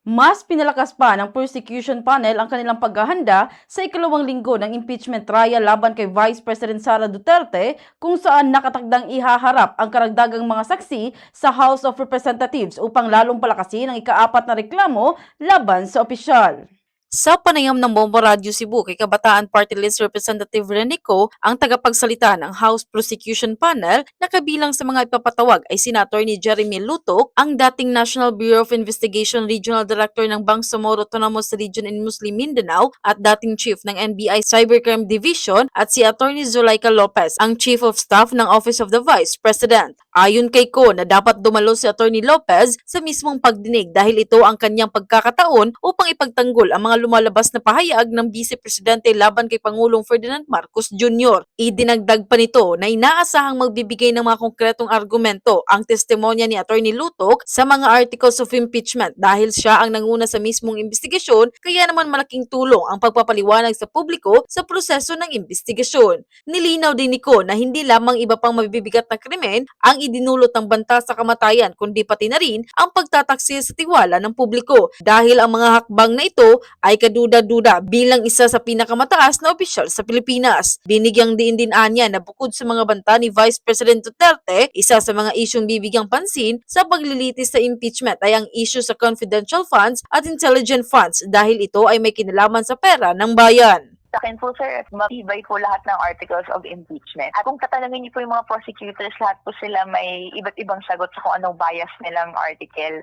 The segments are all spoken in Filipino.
Mas pinalakas pa ng prosecution panel ang kanilang paghahanda sa ikalawang linggo ng impeachment trial laban kay Vice President Sara Duterte, kung saan nakatakdang ihaharap ang karagdagang mga saksi sa House of Representatives upang lalong palakasin ang ikaapat na reklamo laban sa opisyal. Sa panayam ng Bombo Radio Cebu kay Kabataan Party List Representative Renico, ang tagapagsalita ng House Prosecution Panel na kabilang sa mga ipapatawag ay Senator ni Jeremy Lutok, ang dating National Bureau of Investigation Regional Director ng Bangsamoro Autonomous Region in Muslim Mindanao at dating Chief ng NBI Cybercrime Division, at si Attorney Zulaika Lopez, ang Chief of Staff ng Office of the Vice President. Ayon kay Ko na dapat dumalo si Attorney Lopez sa mismong pagdinig dahil ito ang kanyang pagkakataon upang ipagtanggol ang mga lumalabas na pahayag ng Vice Presidente laban kay Pangulong Ferdinand Marcos Jr. Idinagdag pa nito na inaasahang magbibigay ng mga konkretong argumento ang testimonya ni Attorney Lutok sa mga articles of impeachment dahil siya ang nanguna sa mismong investigasyon, kaya naman malaking tulong ang pagpapaliwanag sa publiko sa proseso ng investigasyon. Nilinaw din ni Ko na hindi lamang iba pang mabibigat na krimen ang idinulot ng banta sa kamatayan, kundi pati na rin ang pagtataksil sa tiwala ng publiko dahil ang mga hakbang na ito ay kaduda-duda bilang isa sa pinakamataas na opisyal sa Pilipinas. Binigyang diin din anya na bukod sa mga banta ni Vice President Duterte, isa sa mga isyong bibigyang pansin sa paglilitis sa impeachment ay ang issue sa confidential funds at intelligent funds dahil ito ay may kinalaman sa pera ng bayan. Sa akin po, sir, matibay po lahat ng articles of impeachment. At kung tatanungin niyo po yung mga prosecutors, lahat po sila may iba't ibang sagot sa kung anong bias nilang article.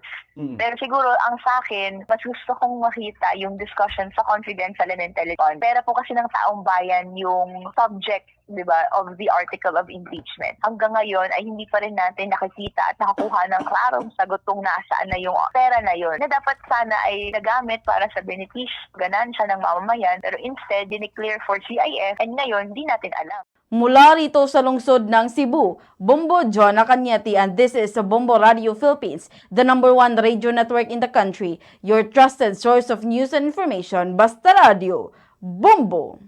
Pero siguro, ang sa akin, mas gusto kong makita yung discussion sa confidential and intelligent. Pero po kasi ng taong bayan yung subject, di ba, of the article of impeachment. Hanggang ngayon ay hindi pa rin natin nakikita at nakakuha ng klarong sagot kung nasaan na yung pera na yun. Na dapat sana ay nagamit para sa benepisyo, ganansya ng mamamayan, pero instead, dineclare for CIF, and ngayon, di natin alam. Mula rito sa lungsod ng Cebu, Bombo Jonah Cañete, and this is Bombo Radio Philippines, the #1 radio network in the country, your trusted source of news and information. Basta Radio, Bombo!